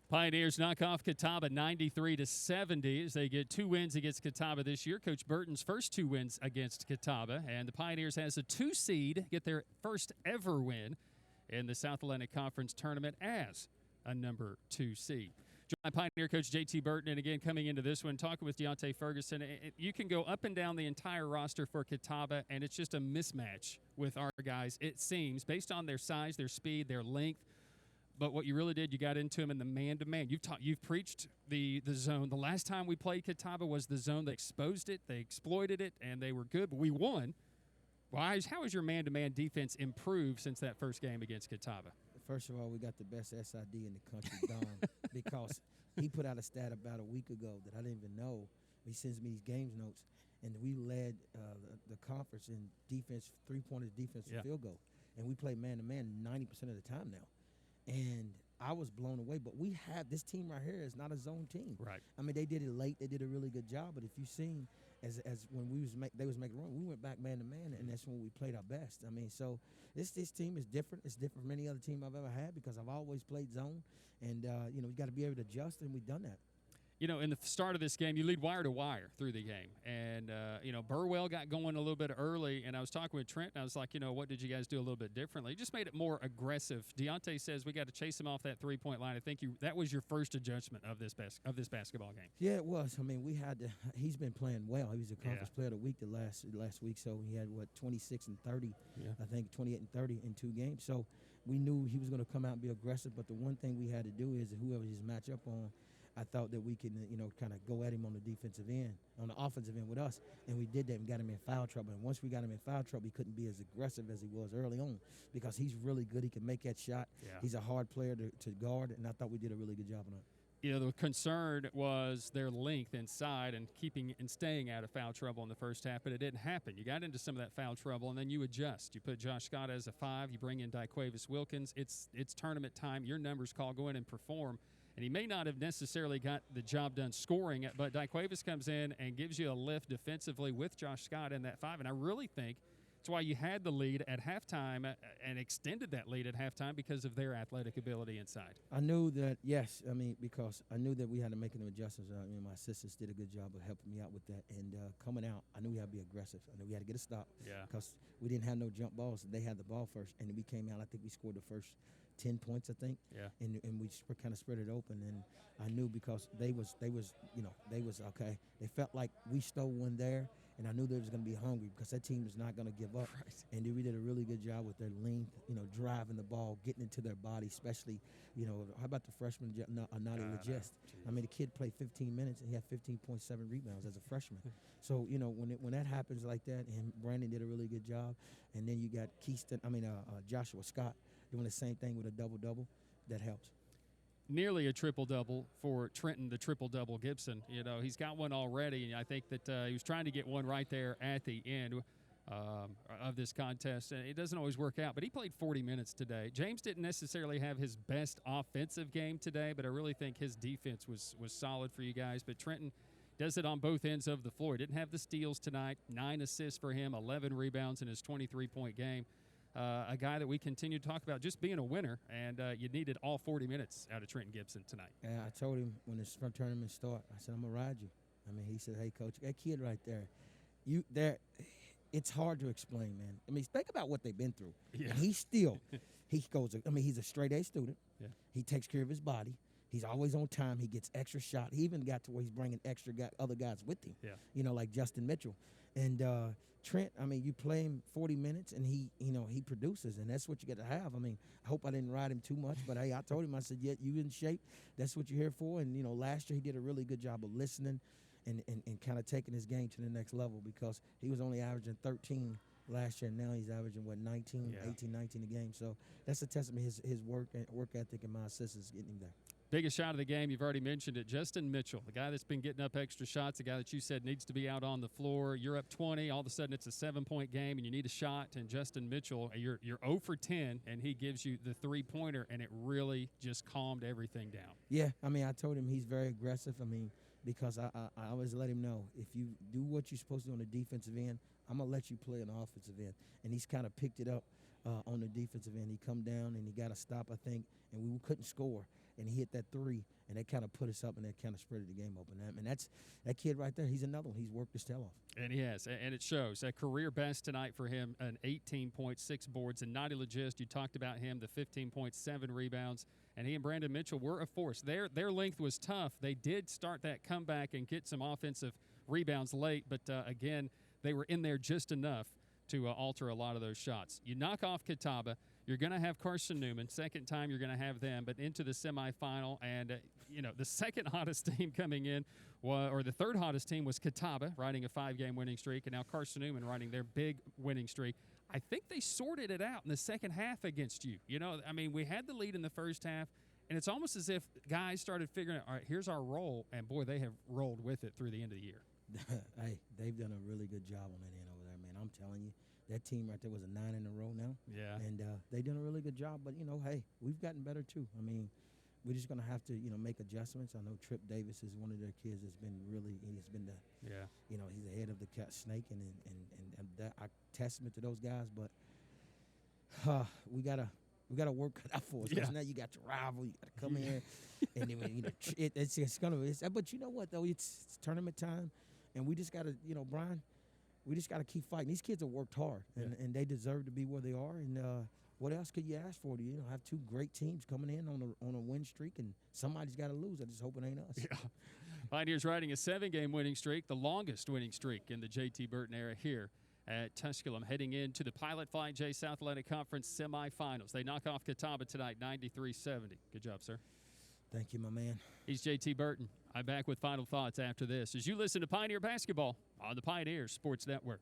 Pioneers knock off Catawba 93-70 as they get 2 wins against Catawba this year. Coach Burton's first 2 wins against Catawba, and the Pioneers has a 2 seed get their first ever win in the South Atlantic Conference tournament as a number 2 seed. Joined by Pioneer coach J.T. Burton, and again coming into this one, talking with Deontay Ferguson. You can go up and down the entire roster for Catawba, and it's just a mismatch with our guys, it seems, based on their size, their speed, their length. But what you really did, you got into them in the man-to-man. You've preached the zone. The last time we played Catawba was the zone. They exposed it, they exploited it, and they were good, but we won. How has your man-to-man defense improved since that first game against Catawba? First of all, we got the best SID in the country, Don, because he put out a stat about a week ago that I didn't even know. He sends me these games notes, and we led the conference in defense, three-pointers, defense, and field goal. And we play man-to-man 90% of the time now. And I was blown away. But we have this team right here is not a zone team. Right. I mean, they did it late. They did a really good job. But if you've seen, as when they was making run, we went back man to man, and that's when we played our best. I mean, so this team is different. It's different from any other team I've ever had because I've always played zone, and you got to be able to adjust, and we've done that. In the start of this game, you lead wire to wire through the game. And, Burwell got going a little bit early, and I was talking with Trent, and I was like, what did you guys do a little bit differently? You just made it more aggressive. Deontay says we got to chase him off that three-point line. I think that was your first adjustment of this basketball game. Yeah, it was. I mean, he's been playing well. He was a conference player of the week the last week, so he had, 26 and 30, I think 28 and 30 in 2 games. So we knew he was going to come out and be aggressive, but the one thing we had to do is whoever he's match up on, I thought that we could, kind of go at him on the defensive end, on the offensive end with us, and we did that and got him in foul trouble. And once we got him in foul trouble, he couldn't be as aggressive as he was early on because he's really good. He can make that shot. Yeah. He's a hard player to guard, and I thought we did a really good job on that. The concern was their length inside and staying out of foul trouble in the first half, but it didn't happen. You got into some of that foul trouble, and then you adjust. You put Josh Scott as a 5. You bring in Dyquavis Wilkins. It's tournament time. Your numbers call. Go in and perform. And he may not have necessarily got the job done scoring, but Dyquavis comes in and gives you a lift defensively with Josh Scott in that 5. And I really think it's why you had the lead at halftime and extended that lead at halftime because of their athletic ability inside. I knew that, because I knew that we had to make an adjustments. My assistants did a good job of helping me out with that. And coming out, I knew we had to be aggressive. I knew we had to get a stop because we didn't have no jump balls. They had the ball first, and we came out. I think we scored the first 10 points, I think. Yeah. And we kind of spread it open. And I knew because they was okay. They felt like we stole one there, and I knew they was going to be hungry because that team was not going to give up. Right. And we did a really good job with their length, driving the ball, getting into their body, especially, how about the freshman, Nadi Legist? I mean, the kid played 15 minutes, and he had 15.7 rebounds as a freshman. So, when that happens like that, and Brandon did a really good job, and then you got Joshua Scott doing the same thing with a double-double, that helps. Nearly a triple-double for Trenton, the triple-double Gibson. He's got one already, and I think that he was trying to get one right there at the end of this contest. And it doesn't always work out, but he played 40 minutes today. James didn't necessarily have his best offensive game today, but I really think his defense was solid for you guys. But Trenton does it on both ends of the floor. He didn't have the steals tonight. 9 assists for him, 11 rebounds in his 23-point game. A guy that we continue to talk about just being a winner, and you needed all 40 minutes out of Trenton Gibson tonight. Yeah, I told him when this tournament started, I said, I'm going to ride you. I mean, he said, hey, Coach, that kid right there, it's hard to explain, man. I mean, think about what they've been through. Yeah. And he's a straight-A student. Yeah. He takes care of his body. He's always on time. He gets extra shot. He even got to where he's bringing other guys with him, like Justin Mitchell. And Trent, I mean, you play him 40 minutes, and he produces, and that's what you got to have. I mean, I hope I didn't ride him too much, but, hey, I told him, I said, yeah, you in shape. That's what you're here for. And, last year he did a really good job of listening and kind of taking his game to the next level because he was only averaging 13 last year, and now he's averaging, 18, 19 a game. So that's a testament to his work ethic and my assistants getting him there. Biggest shot of the game, you've already mentioned it, Justin Mitchell, the guy that's been getting up extra shots, the guy that you said needs to be out on the floor. You're up 20, all of a sudden it's a 7-point game, and you need a shot, and Justin Mitchell, you're 0 for 10, and he gives you the three-pointer, and it really just calmed everything down. Yeah, I mean, I told him he's very aggressive. I mean, because I always let him know, if you do what you're supposed to do on the defensive end, I'm going to let you play on the offensive end. And he's kind of picked it up on the defensive end. He come down, and he got a stop, I think, and we couldn't score. And he hit that 3, and they kind of put us up, and they kind of spread the game open. I mean, that kid right there. He's another one. He's worked his tail off. And he has, and it shows. A career best tonight for him, an 18.6 boards. And Naughty Legist, you talked about him, the 15.7 rebounds. And he and Brandon Mitchell were a force. Their length was tough. They did start that comeback and get some offensive rebounds late, but again, they were in there just enough to alter a lot of those shots. You knock off Catawba, you're going to have Carson Newman. Second time you're going to have them, but into the semifinal. And, the second hottest team coming in, or the third hottest team was Catawba, riding a 5-game winning streak, and now Carson Newman riding their big winning streak. I think they sorted it out in the second half against you. We had the lead in the first half, and it's almost as if guys started figuring out, all right, here's our role, and, boy, they have rolled with it through the end of the year. Hey, they've done a really good job on that end over there, man. I'm telling you, that team right there was a 9 in a row now. Yeah. And they've done a really good job. But, hey, we've gotten better too. We're just going to have to, make adjustments. I know Trip Davis is one of their kids that's been he's been the, he's the head of the snake, and that I testament to those guys. But we gotta work cut out for us. Because now you got your rival, you got to come in, and then it's gonna. But you know what though? It's tournament time, and we just gotta, Brian, we just gotta keep fighting. These kids have worked hard, and they deserve to be where they are. And what else could you ask for? Have two great teams coming in on a win streak, and somebody's got to lose. I just hope it ain't us. Yeah. Pioneers riding a 7-game winning streak, the longest winning streak in the J.T. Burton era here at Tusculum, heading into the Pilot Flying J South Atlantic Conference semifinals. They knock off Catawba tonight, 93-70. Good job, sir. Thank you, my man. He's J.T. Burton. I'm back with final thoughts after this as you listen to Pioneer Basketball on the Pioneer Sports Network.